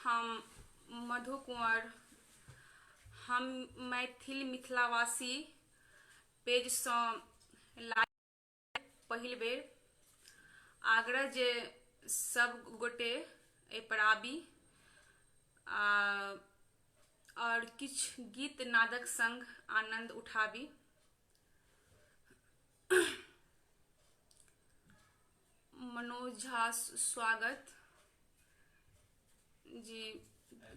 हम मधु कुंवर हम मैथिल मिथिलावासी पेजसँ लाइव पहिल बेर आग्रह जे सब गोटे एहि पर आबी और किछु गीत नादक संग आनंद उठाबी। मनोज झा स्वागत जी,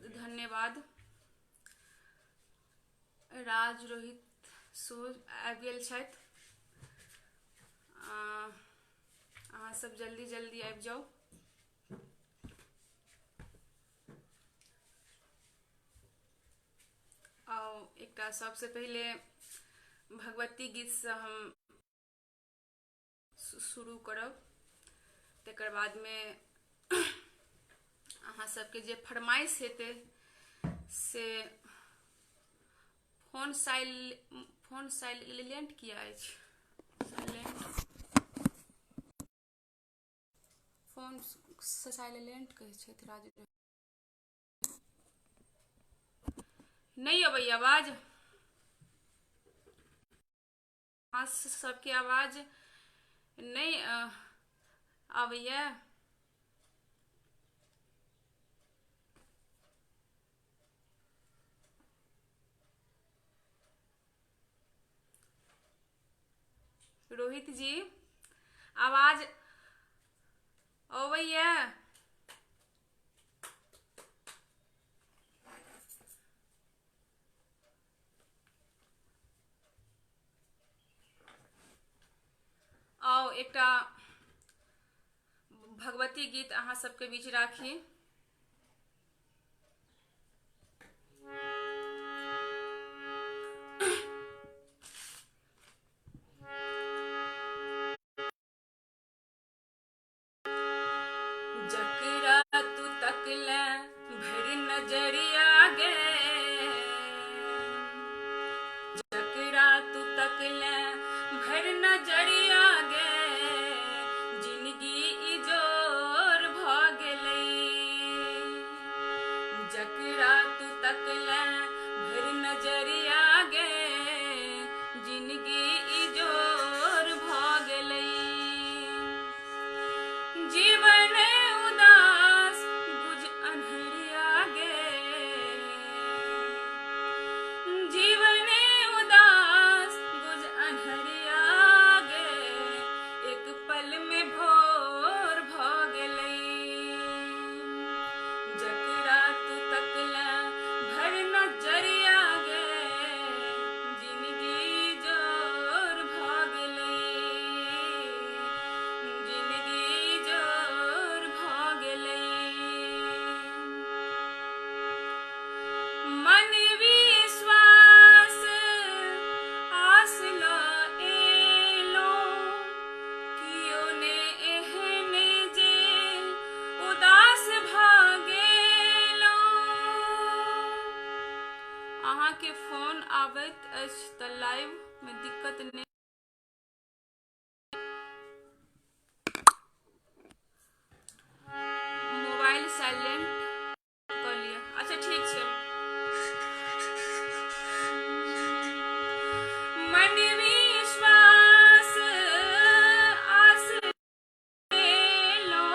धन्यवाद। राज रोहित आबि गेल छथि। अहाँ सब जल्दी जल्दी आबि जाउ। एकटा सबसे पहले भगवती गीतसँ हम शुरू करब, तकर बादमे अहाँ सबके जे फरमाइश हेतै से फोन साइलेंट किया अछि? फोन साइलेंट कहै छथि राज। नहीं अबैया आवाज? अहाँ सबके आवाज नहीं आबैया? रोहित जी आवाज अबैया? आओ एकटा भगवती गीत अहाँ सबके बीच राखी। जकरा तू तकले भर नजरिया गे, जकरा तू तकले भर नजरिया गे, जिंदगी इजोर भ गेलै। जकरा तू तकले भर नजरिया गे, जिंदगी इजोर भ गेलै। जीवन उदास बुझ अन्हरिया गे, जीवन उदास बुझ अन्हरिया गे, एक पल में भोर भ गेलै। जकरा तू तकले भर नजरिया गे, जिंदगी जोर भ गेलै, जिंदगी जोर भ गेलै। मन विश्वास आस ल एलो, कियो ने एहन जे उदास भ गेलो। अहाँके फोन आबैत अछि तऽ लाइव में दिक्कत नहीं। मोबाइल साइलेंट कर लिया, अच्छा ठीक छै। मन विश्वास आस एलो,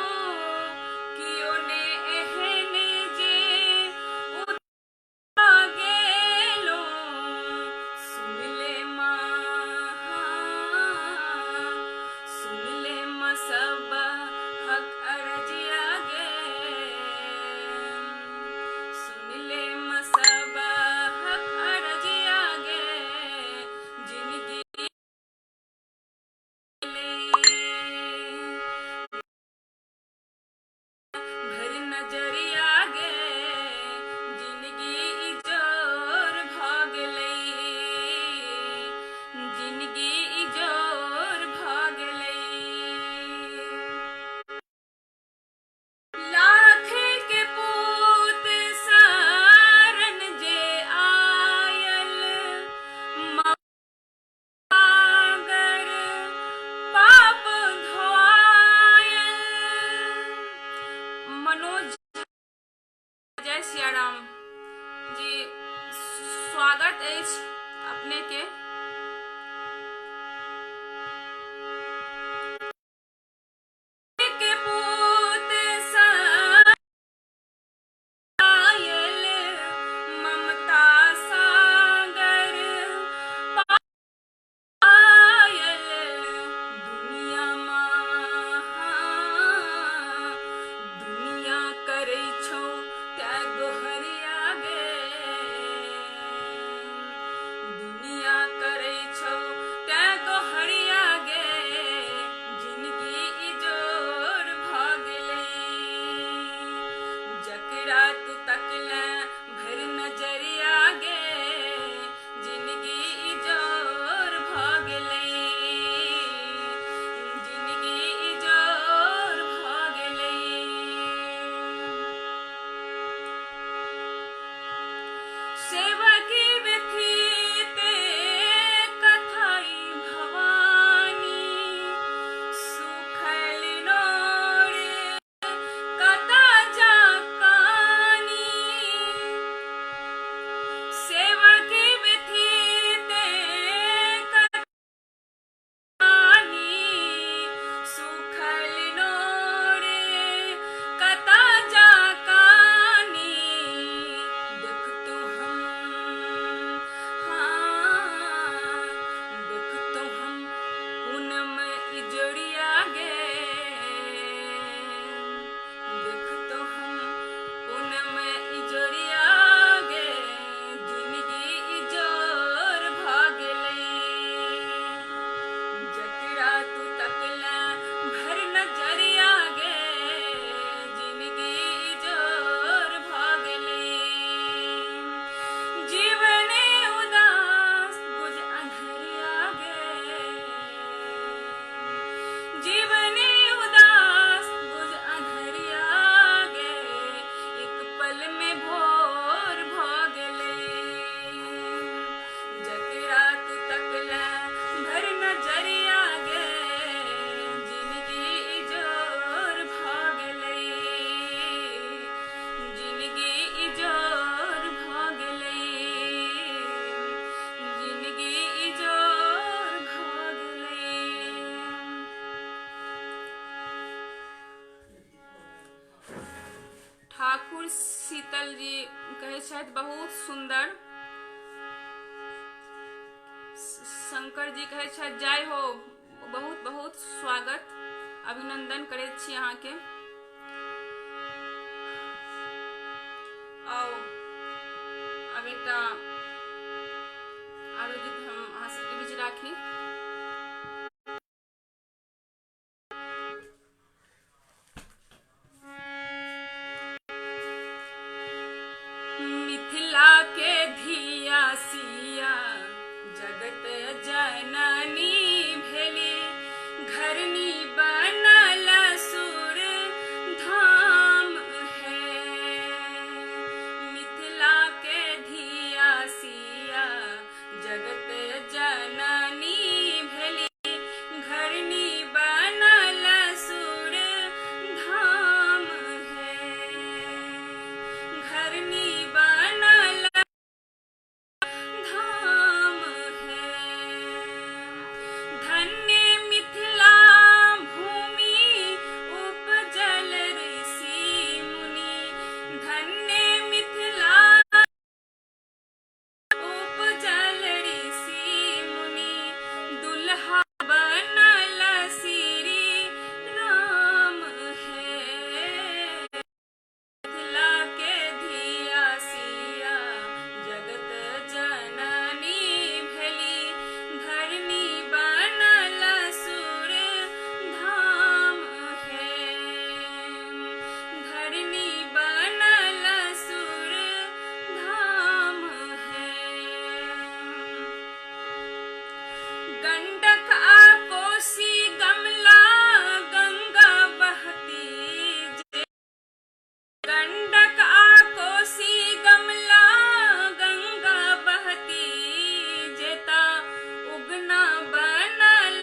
कियो ने एहन जे उदास गेलो। सुन ले माँ, सुन ले माँ सब हक अर्जिया गे, सुन ले माँ सब हक अर्जिया गे, जिंदगी भर नजरिया गे, जिंदगी इजोर भ गेलै, जिंदगी इजोर भ गेलै। लाख के पूत शरण जे आयल, मगर पाप धोआयल। मनोज नजरिया गे जिंदगी इजोर भागले जिंदगी इजोर भागले जिंदगी इजोर भागले। ठाकुर शीतल जी कहे छथि बहुत सुंदर। शंकर जी कहे छथि जय हो, बहुत बहुत स्वागत अभिनंदन करे छी अहाँ के। अब एकटा आरो गीत हम अहाँ सबके बीच राखी। मिथिला के धिया सिया जगत जननी भेली घरनी बनल सुर धाम है। मिथिला के धिया सिया जगत जननी भेली घरनी बनल सुर धाम है। घरनी बनल धाम है। धन्य मिथिला भूमि उपजल ऋषि मुनि। धन्य मिथिला उपजल ऋषि मुनि। दुल्हा बनल श्री राम है। मिथिला के धिया सिया जगत जननी भेली धरनी बनल सुर धाम है। धरनी बनल सुर धाम है। गंडक आ कोसी गमला गंगा बहती जे। गंडक आ कोसी गमला गंगा बहती जेता उगना बनल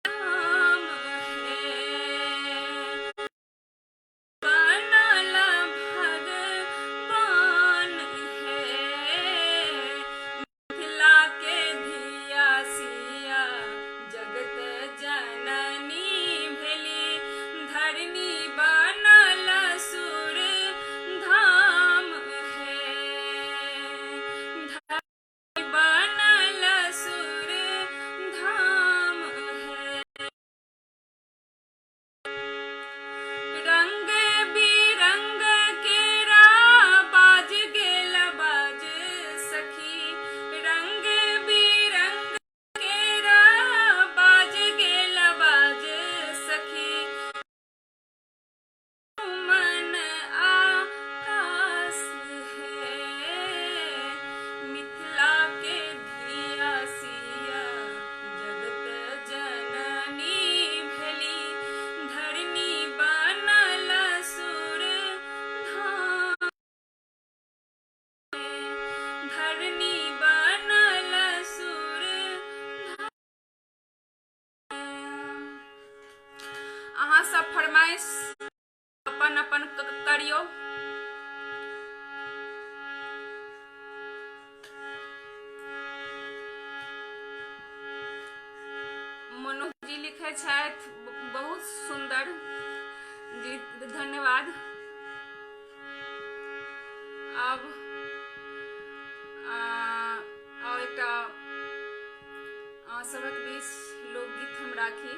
धाम है। बनल भगवान है। मिथिला के धिया सिया जगत जननी भेली धरनी बनल सुर धाम है। धरनी बनल सुर धाम है। रंग बिरंग केरा बाज गेल बाज सखी। रंग बिरंग केरा बाज गेल बाज सखी। मन आकाश है। मिथिला के धिया सिया जगत जननी भेली धरनी बनल सुर धाम है। धरनी बनल सुर धाम। अहाँ सब फरमाइश अपन अपन करियो। मनोज जी लिखे छथि बहुत सुंदर जी, धन्यवाद। अब और एकटा सबक बीच लोकगीत हम राखी।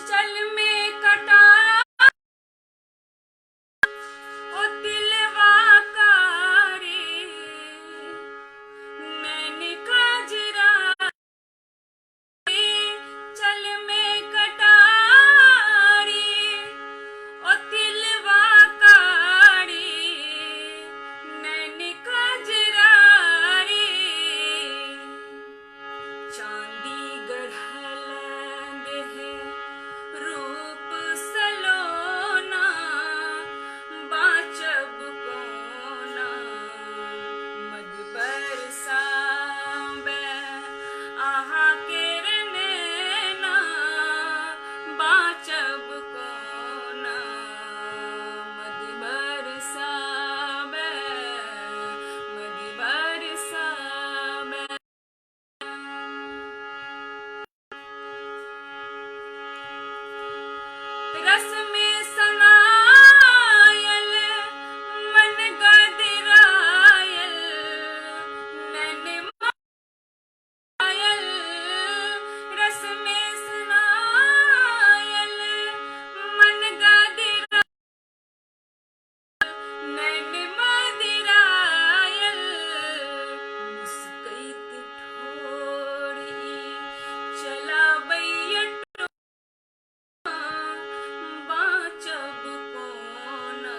चल में कटा ओ दिलवा कारी नैन काजरा चल में कटारी ओ दिलवा कारी नैन काजरारी चांदी गढ़ल देह रूप सलोना बाचब कोना मद बरसाबे आहा के नैना बाचब कोना मद बरसाबे मद बरसाबे रस में सनायल मन गदरायल नैन मायल रस में सनायल मन गदरायल नैन मदिरायल मुस्कैत ठोड़ी चलाबैया बाचब कोना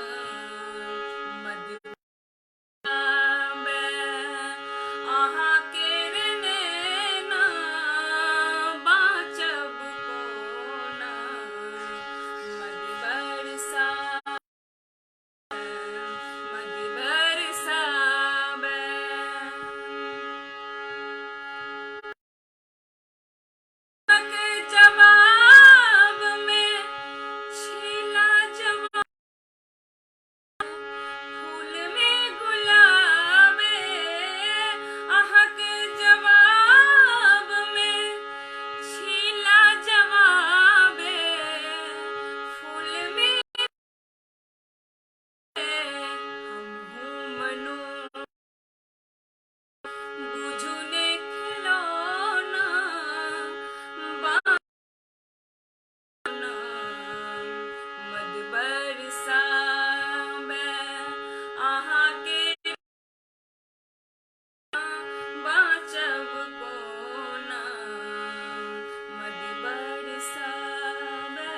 मद बरसाबे आहा के नैना बाचब कोना मद बरसाबे मद बरसाबे के जवाब में छीला जवाब फूल में गुलाबे आहा के जवाब में छीला जवाबे फूल में हमहू मनु बुझू ने खिलौना बाना मद बरसाबे आहा के बाचब कोना मद बरसाबे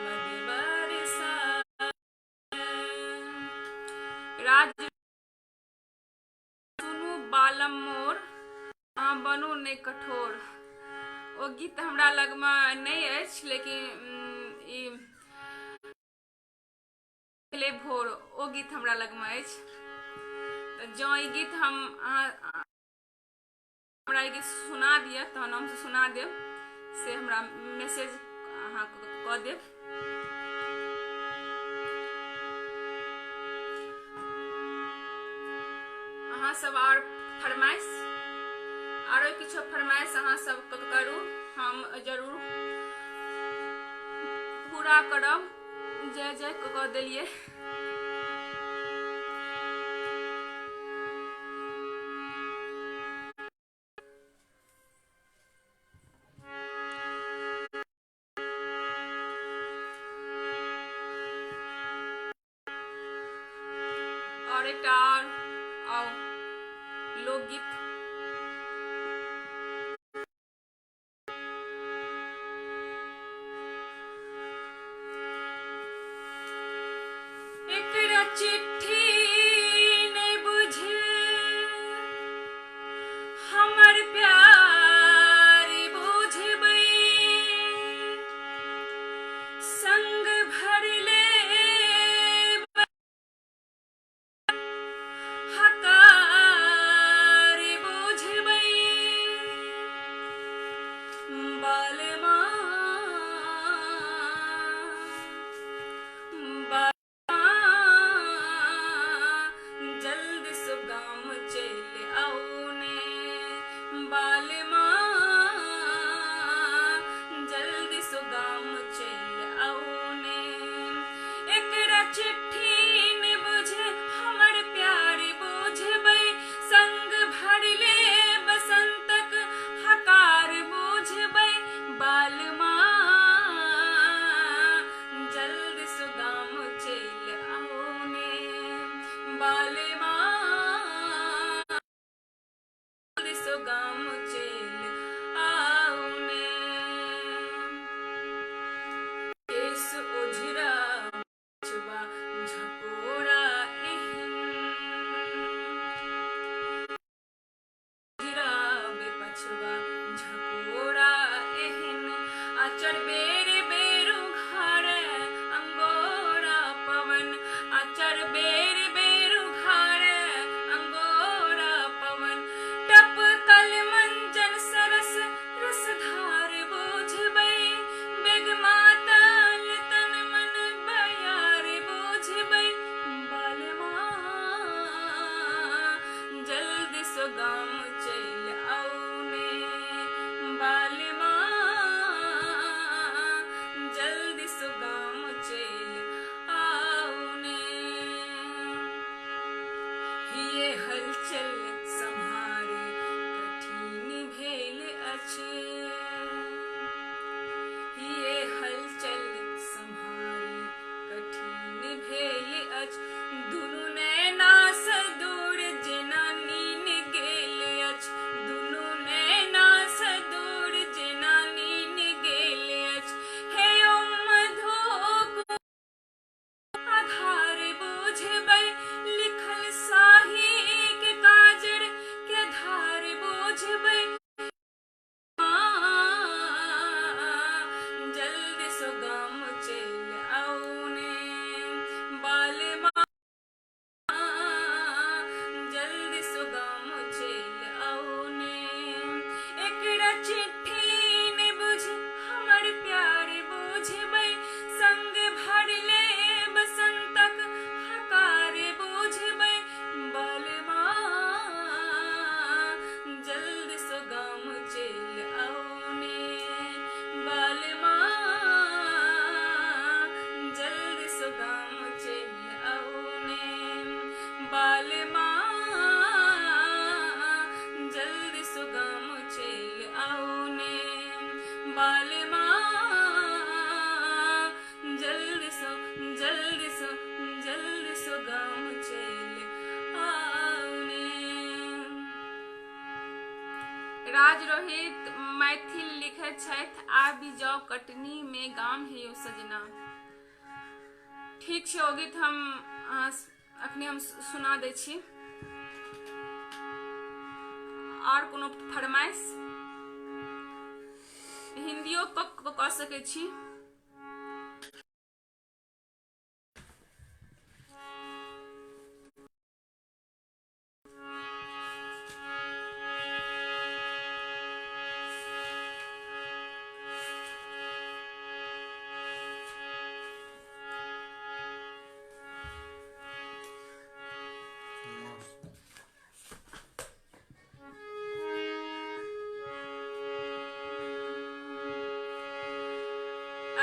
मद बरसाबे राज सुनू बालम मोर अहाँ बनू नहि कठोर ओ गीत हमरा लगमे नहि अछि लेकिन ई ले भोर ओ गीत हमरा लगमे अछि तऽ जँ ई गीत हमरा ई गीत सुना दिअ तहन हम सुना देब से हमरा मैसेज अहाँ कऽ देब अहाँ सब और फरमाइश आरो किछो फरमाइश अहाँ सब करू हम जरूर पूरा करब जय जय कऽ देलिए और एकटा और लोकगीत एकरा चिट्ठी नहीं बुझे हमर प्यार बुझबै संग भरले हकार सो गाम चल आउने केस ओझरा बचवा झकोरा एहन गिरावे पछवा झकोरा एहन आचर बेर बेरु घारे अंगोरा पवन आचर बेर बेरु घारे अंगोरा पवन टप कल मंजन सरस रसधार बोझबै बेग मातल तन मन बयार बोझबै बालमा जल्दी सो गाम चल आउने बालमा जल्दी सो गाम चल आउने ये हलचल सम्हारे कठिन भेल अछि ये हलचल सम्हारे कठिन भेल अछि दुनू नैना सँ दूर जेना नीन गेल अछि दुनू नैना सँ दूर जेना नीन गेल अछि हे ओ मधुक आधार बोझबै लिखल साही के काजर के धार बोझबै जल्दी सो गाम चल आउने बालमा जल्दी सो गाम चल आउने एकरा चिट्ठी ने बुझ हमर प्यार बोझबै संग भरले बसंतक हकार बोझबै बालमा जल्दी सो गाम चल आउने बालमा जल्दी सो गाम चल आउने बालमा जल्दी सो गाम चल आउने बालमा जल्दी सो गाम चल आउने राजरोहित मैथिल लिखैत छथि आबि जाउ कटनी में गाम हे यौ सजना। ठीक छै, ओ गीत हम अखने हम सुना दै छी। और कोनो फरमाइश हिंदियो कऽ सकै छी।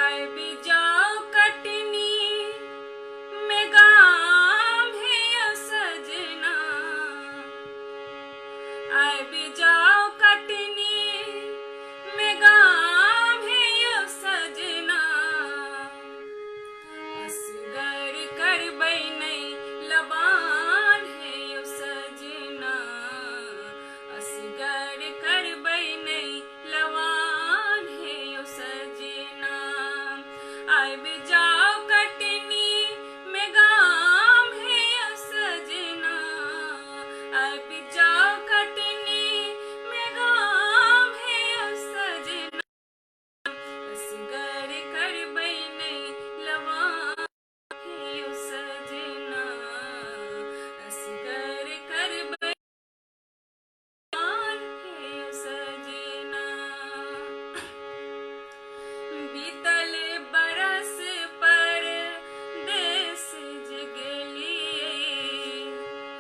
आबि जाउ कटनी में गाम हे यौ सजना आबि जाउ कटनी में गाम हे यौ सजना असगर करबै नहि लबान हे यौ सजना असगर करबै नहि लबान हे यौ सजना आबि जाउ कटनी में गाम हे यौ सजना आबि जाउ कटनी में गाम हे यौ सजना असगर करबै नहि लबान हे यौ सजना असगर करबै लबान हे यौ सजना बीतल बरस पर देश गेलिए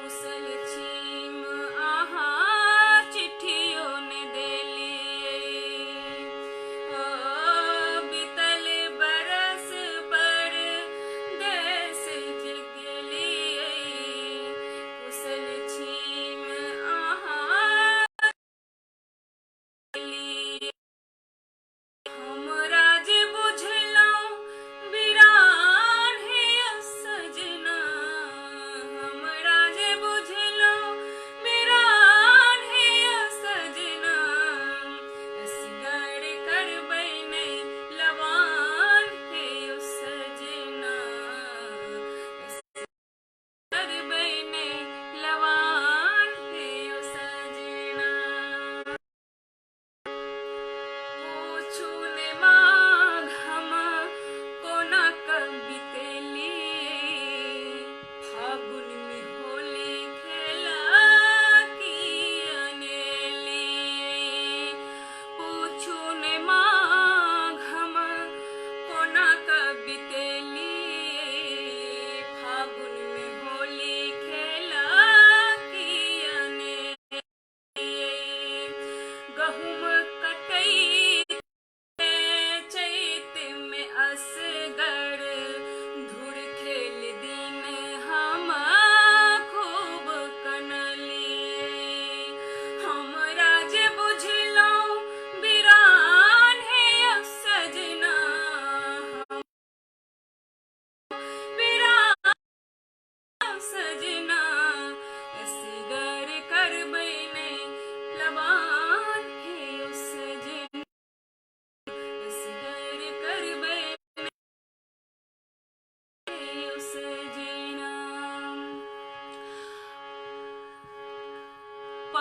कुशल छीम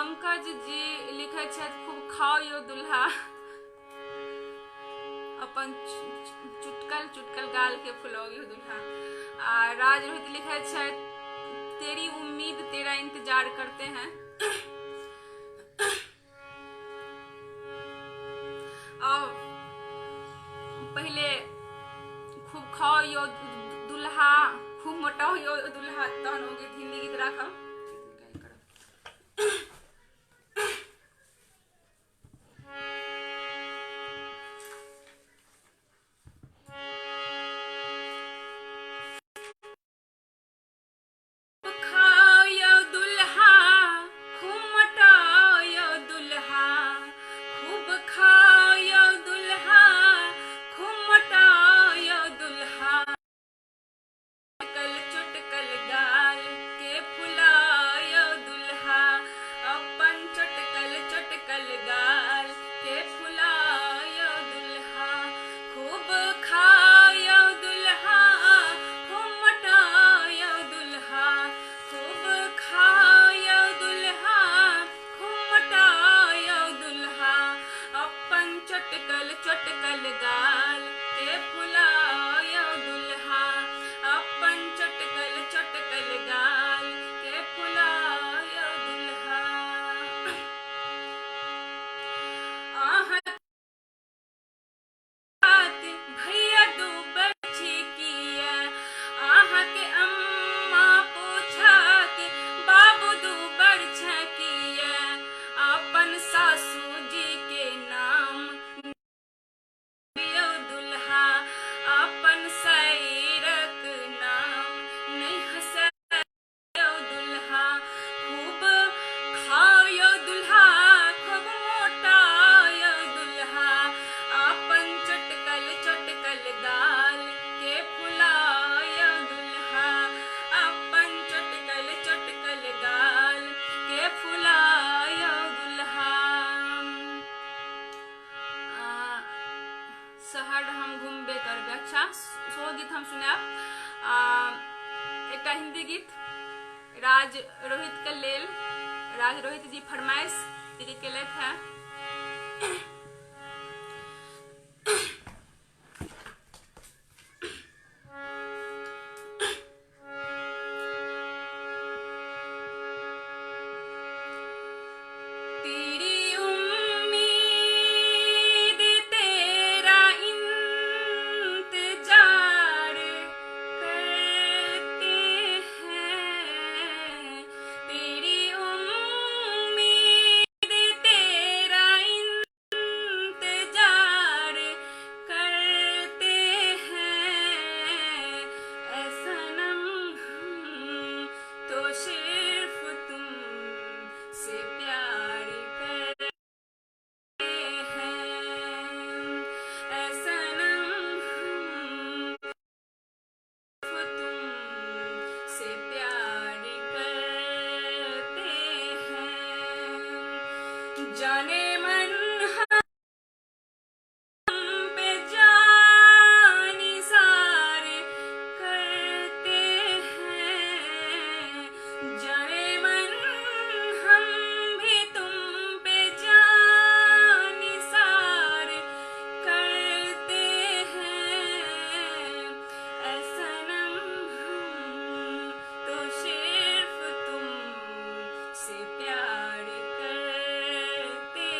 पंकज जी लिखे छथि खूब खाओ यो दुल्हा, अपन चुटकल चुटकल गाल के फुलाओ यो दुल्हा। आ राज रोहित लिखे छथि तेरी उम्मीद तेरा इंतजार करते हैं। और पहले खूब खाओ यो दुल्हा, खूब मोटाओ यो दुल्हा, तहन हो गीत हिंदी गीत राखब। शहर हम घूमबे करबे। अच्छा सो गीत हम सुनाब। एक हिंदी गीत राज रोहित के लेल, राज रोहित जी फरमाइश के लेत है। जाने मन हम पे जानी सारे करते हैं, जाने मन हम भी तुम पे जानी सारे करते हैं, ऐसा सनम हम तो सिर्फ तुम से प्यार करते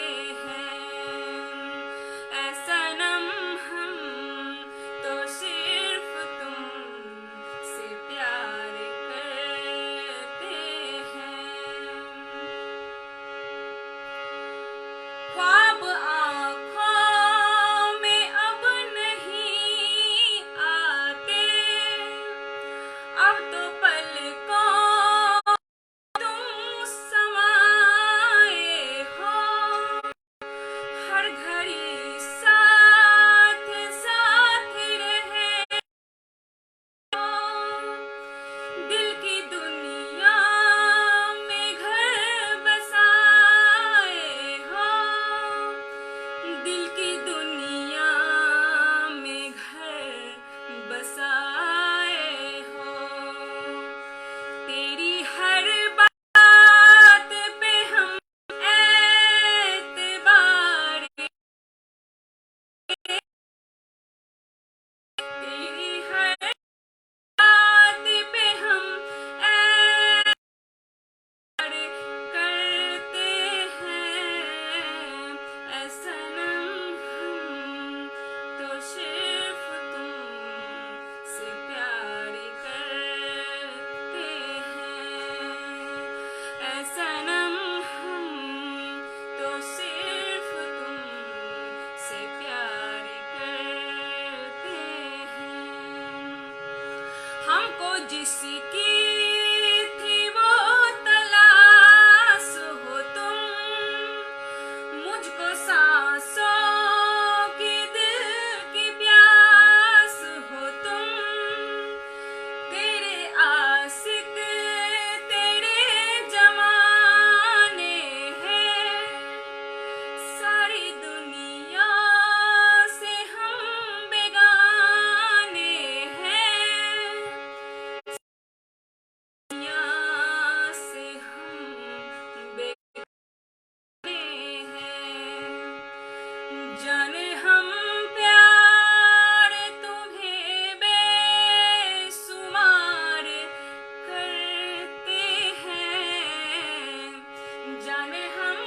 जाने हम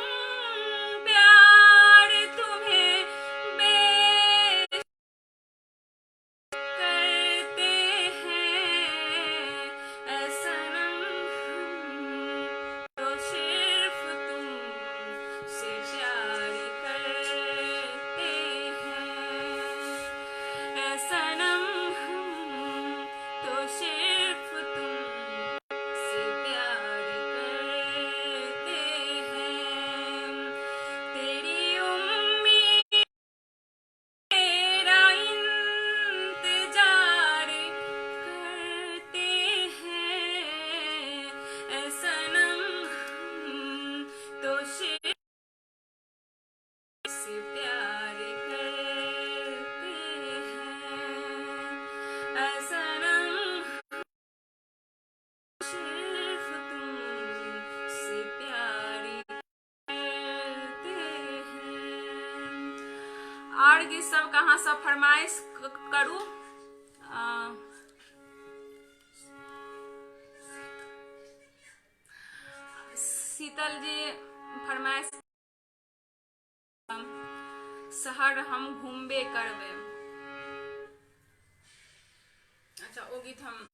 प्यार तुम्हें बेश करते हैं, ऐ सनम तो सिर्फ तुमसे प्यार करते हैं, ऐ सनम तो सिर्फ तुमसे प्यार करते हैं। तेरी उम्मीद तेरा इंतजार करते हैं, ऐ सनम तो सिर्फ से प्यार करते हैं, ऐ सनम सिर्फ तुमसे प्यार करते हैं। और की सब कहाँ सब फरमाइश करूँ? शीतल जी फरमाइश, शहर हम घूमबे करबे। अच्छा, वो गीत हम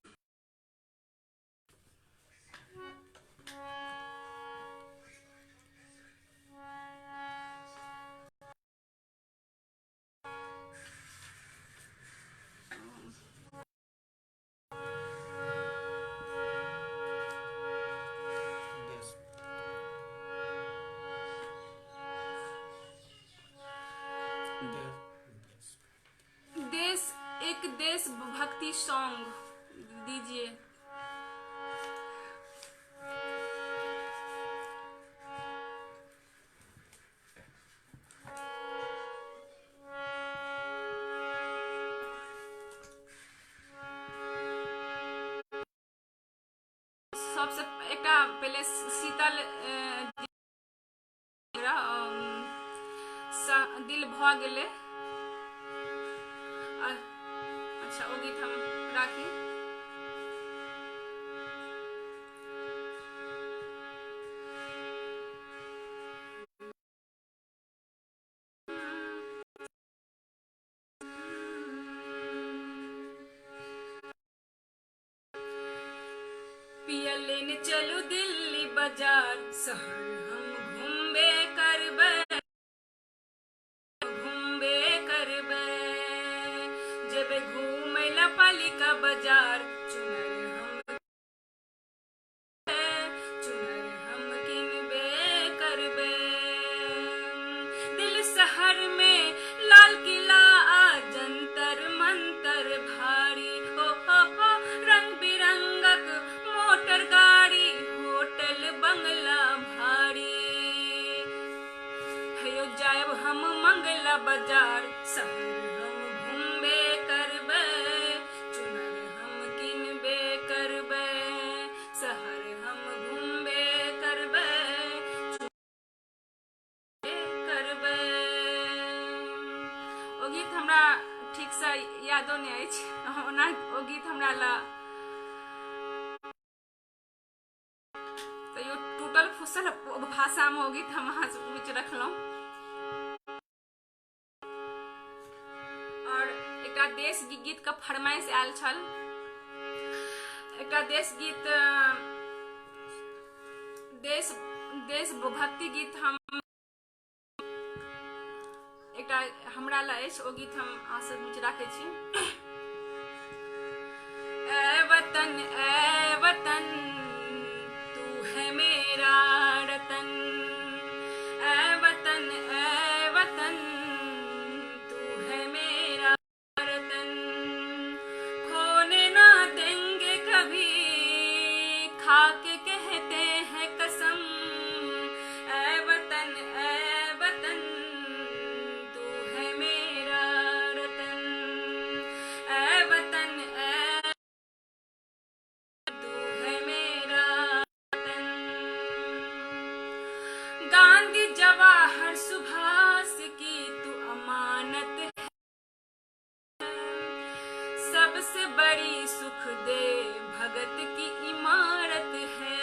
एक देश भक्ति सॉन्ग दीजिए। सबसे एक पहले शीतल दिल भ गेले। अच्छा, वो गीत हम राखी। पिया लेने चलू दिल्ली बाजार, शहर हम घूमबे करबे, घूमबे करबे। जेबे घूमे ला पालिका बाजार, चुनर हम किनबे करबे। दिल शहर में लाल किला जंतर मंतर भारी, हो रंग बिरंगक मोटर गाड़ी, होटल बंगला भारी। हेयो जायब हम मंगला बाजार, शहर हम घूमबे करबे, चुनर हम किनबे करबे, शहर हम घूमबे करबे, करबे। ओ गीत हमरा ठीक से यादो नहीं अछि, ओना ओ गीत हमरा ला तो टूटल फुसल भाषा में ओ गीत हम अहाँ बीच रखलहुँ। और एक देश गीत का फरमाइश आयल छल। एक देश गीत देश भक्ति गीत हम एक हमरा ला अछि, ओ गीत हम अहाँ से बीच राखे छी। ए वतन तू है मेरा रतन, ए वतन तू है मेरा रतन। खोने ना देंगे कभी, खाके कहते हैं कसम, ए वतन तू है मेरा रतन, ए वतन तू है मेरा रतन। गांधी जवाहर सुभाष की तू अमानत है, सबसे बड़ी सुख दे भगत की इमारत है।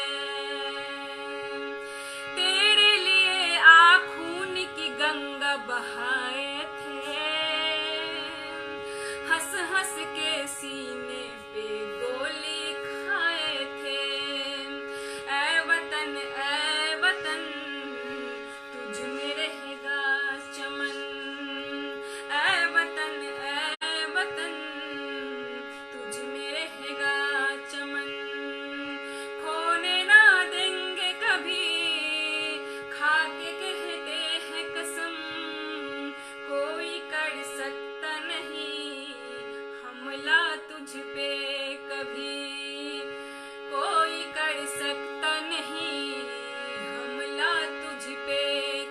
मुझ पे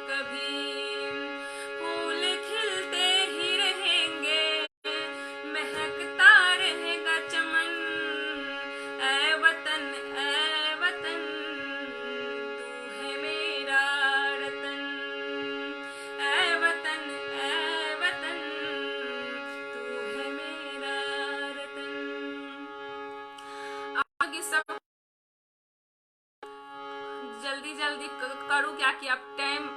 कभी फूल खिलते ही रहेंगे, महकता रहेगा चमन। ऐ वतन तू है मेरा रतन। ऐ वतन तू है मेरा रतन। आगे सब जल्दी जल्दी करूँ क्या कि अब टाइम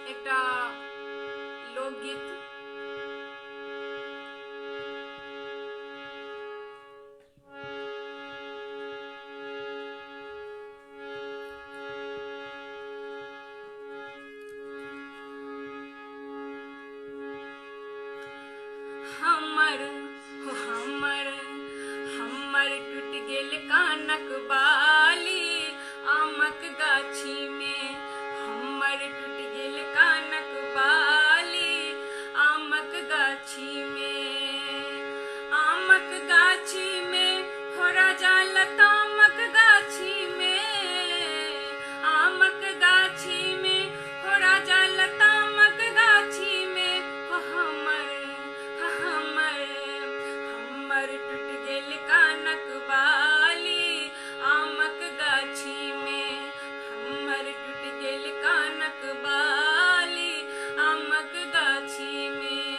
एक लोकगीत। हमर हो हमर टूट गेल कानक बाली, आमक गाछी में। हमर टूट गेल कानक बाली, आमक गाछी में। आमक गाछी में हो राजा लतामक गाछी में। आमक गाछी में हो राजा लतामक गाछी में। हो हमर टूट गेल कानक बाली, आमक गाछी में। हमर टूट गेल कानक बाली, आमक गाछी में।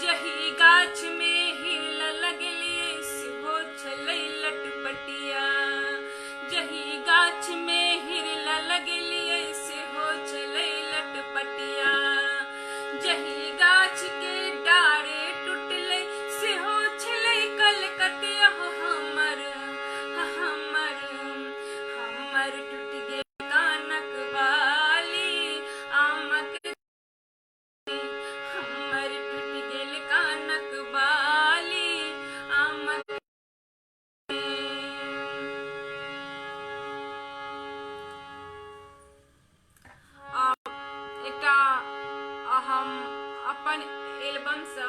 जही गाछ में हिल लगलिए सेहो छलै लटपटिया। जही गाछ में हिल लगलिए सेहो छलै लटपटिया। जही गाछ के डारे टूटलै सेहो छलै कलकतिया। हो हमर टूट गेल कानक बाली, आमक। हमर टूट गेल कानक बाली, आमक। एकटा हम अपन एल्बम से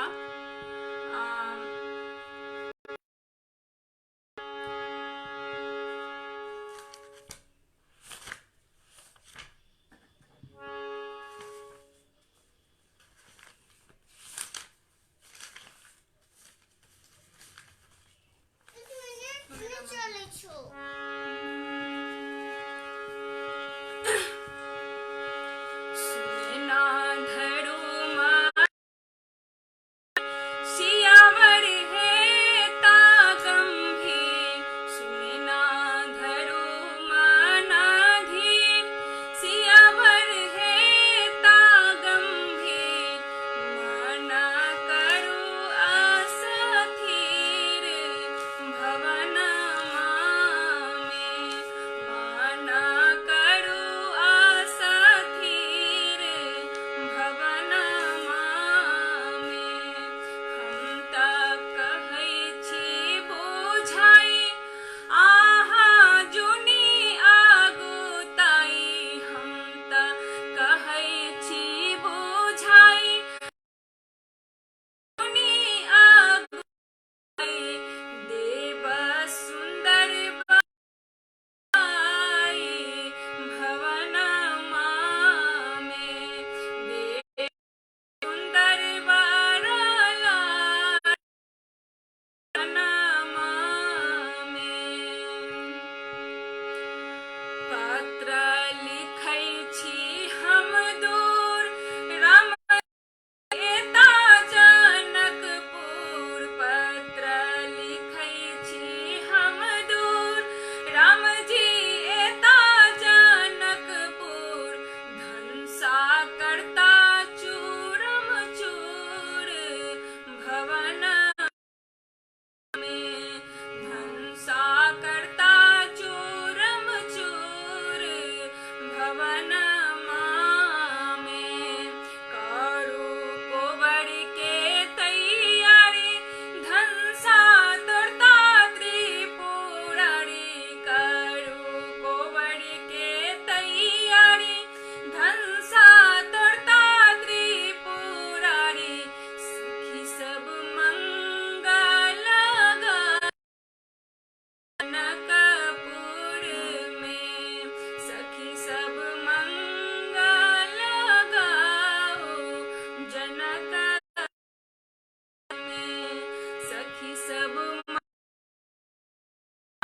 सब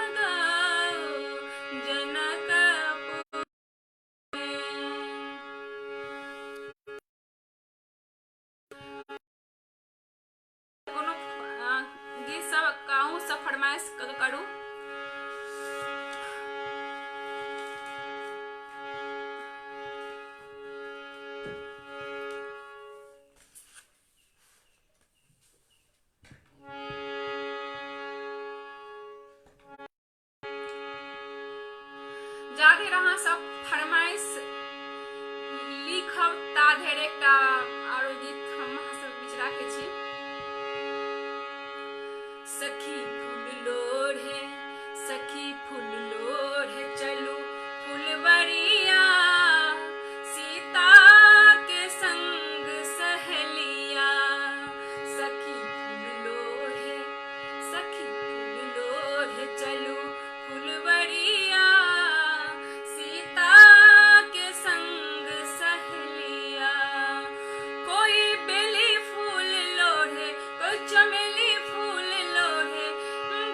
गाओ जनकपुर में। कोनो गीत सब कहूँ सब फरमाइश करूँ। जादे रहा सब फरमाइश लिखब ता धरि एकटा आरो गीत हम सब बीच राखे छी। सखी फूल लोढ़े सखी फूल लोढ़े चलू फुलवरिया, सीता के संग सहेलिया। सखी फूल लोढ़े चलू फुलवरिया, सीता के संग सहेलिया। कोई बेली फूल लोढ़े कोई चमेली फूल लोढ़े,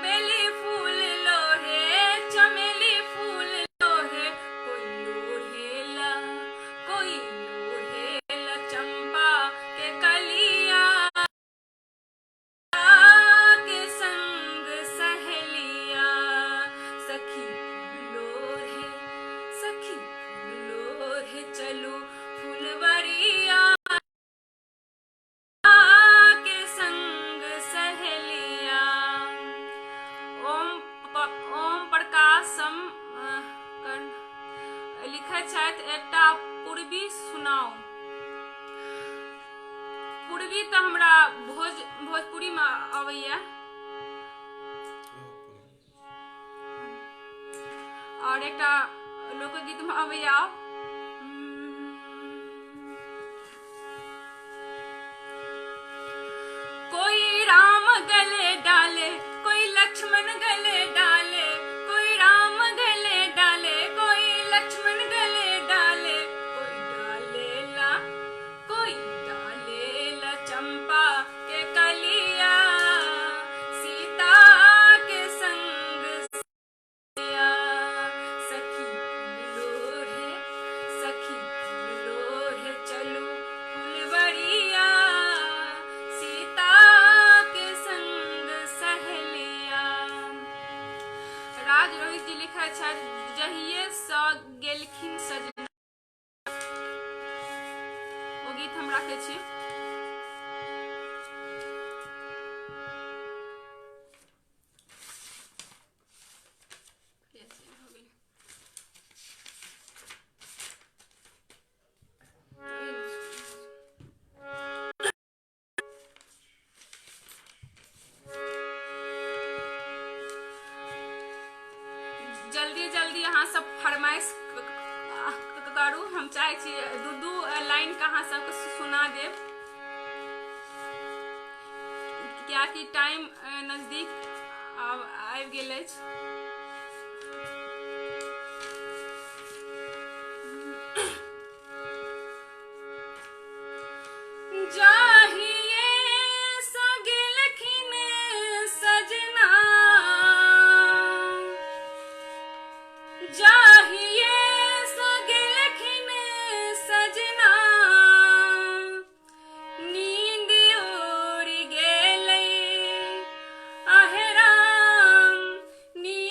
बेली फूल लोढ़े चमेली फूल लोढ़े। कोई लोढ़ेला चंपा के कलिया, के संग सहेलिया। सखी फूल लोढ़े चलू फुलवरिया, के संग सहेलिया। ओम प्रकाशम लिखै छथि एकटा पूर्वी सुनाओ। पूर्वी तो हमरा भोजपुरी में अबैया, और एकटा लोकगीत में अबैया। कोई राम गले डाले कोई लक्ष्मण गले डाले, कोई राम गले डाले कोई लक्ष्मण गले डाले। कोई डालेला चंपा के कलिया, सीता के संग सहेलिया। सखी फूल लोढ़े चलू फुलवरिया, सीता के संग सहेलिया। राज रोहित जी लिखा छथि जहिये स गेलखिन सजना, ओ गीत हम राखे छी। जल्दी जल्दी अहाँ सब फरमाइश करू, हम चाहे छी दू लाइन के अहाँ सबके सुना देब, कियाकि टाइम नजदीक आबि गेल अछि। जाहिये स गेलखिन सजना, जाहिये स गेलखिन सजना। नींद उड़ गेलै आहे राम, नींद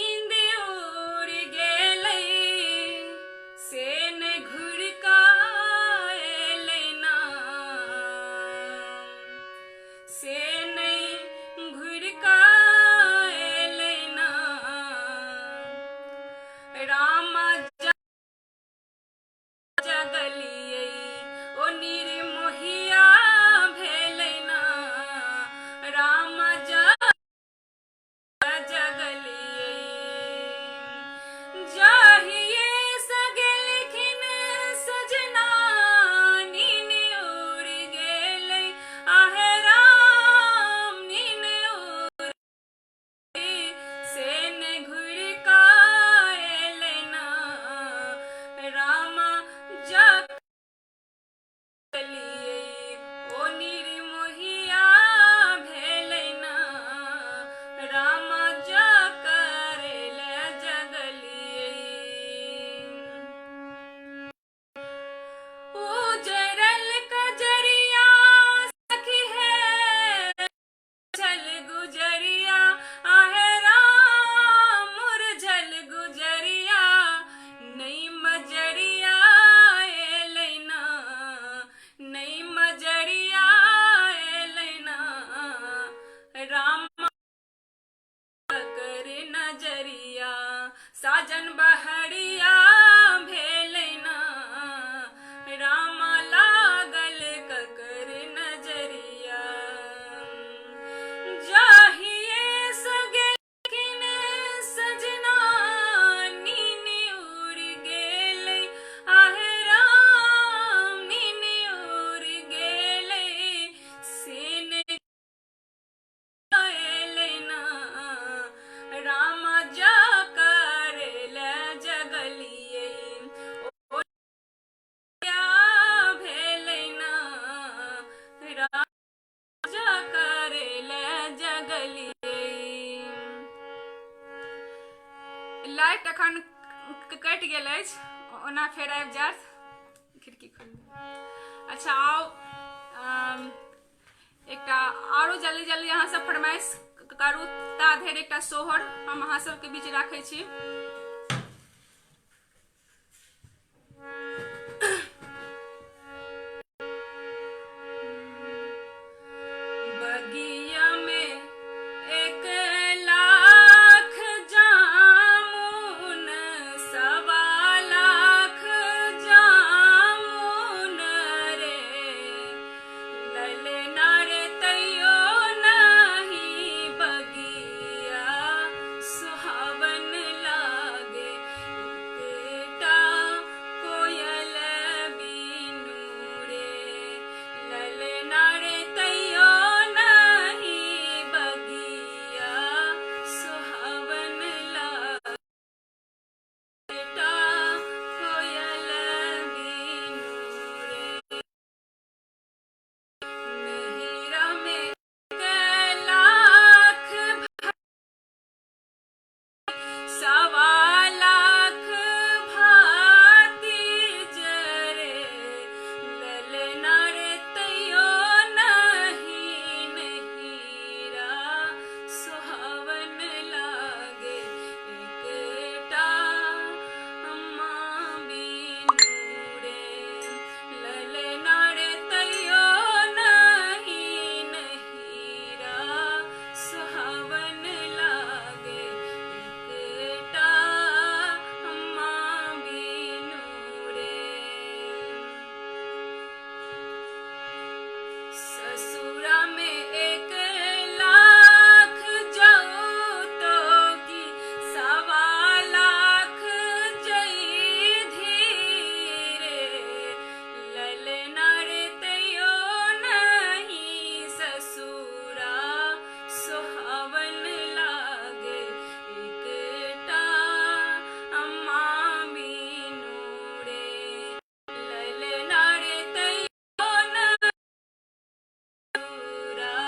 साजन बहरिया भेलै ना रामा लागल ककर नजरिया जाहिए सो गेलखिन सजना नीन उड़ गेलै आहे राम नीन उड़ गेलै सेन एलै ना रामा जा करल जगलियै ओ भेलै ना राजा करल जगलियै। लाइट एखन कटि गेल अछि, ओना फेर आबि जायत। खिड़की खोलि दियौ। अच्छा आउ एकटा आरो जल्दी जल्दी अहाँ सब फरमाइश करू, ता धरि एकटा सोहर हम अहाँ सबके बीच राखै छी। बगिया में 1,00,000 जामुन 1,15,00,000 जामुन रे ललना रे तैयो नहीं बगिया सुहावन लागे एकटा कोयल बीनू रे ललना रे तैयो नहीं बगिया सुहावन लागे एकटा कोयल बीनू रे नहिरा में 1,00,000 1,15,00,000 भाती जरे ललना रे तैयो नहीं नहिरा सुहावन लागे एकटा अम्मा बीनू रे ललना रे तैयो नहीं नहिरा सुहावन लागे एकटा अम्मा बीनू रे। ससुरा में 1,00,000 जाऊ तो की 1,15,00,000 जई धीरे ललना रे तैयो नहीं ससुरा सुहावन लागे एकटा अम्मा बीनू रे ललना रे तैयो नहीं ससुरा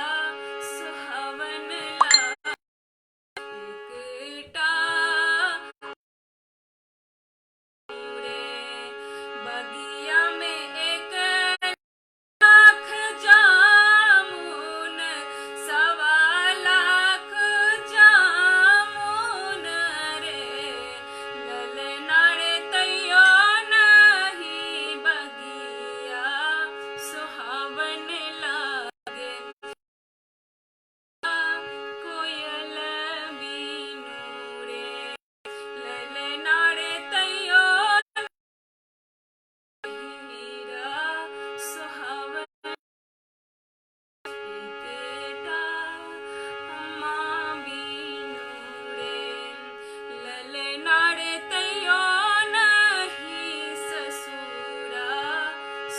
सुहावन लागे एकटा रे बगिया में 1,00,000 जामुन 1,15,00,000 जामुन रे ललना रे तैयो नहीं बगिया सुहावन लागे कोयल बीनू रे ललना रे तैयो हीरा सुहावन एकटा अम्मा बीनू रे ललना रे तैयो नहीं ससुरा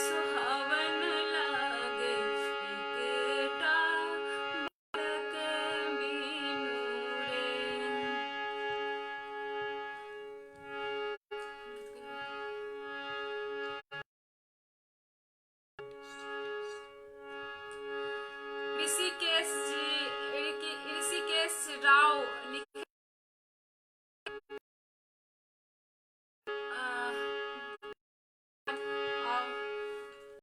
सुहावन लागे एकटा बालक बीनू रे। ऋषिकेश राव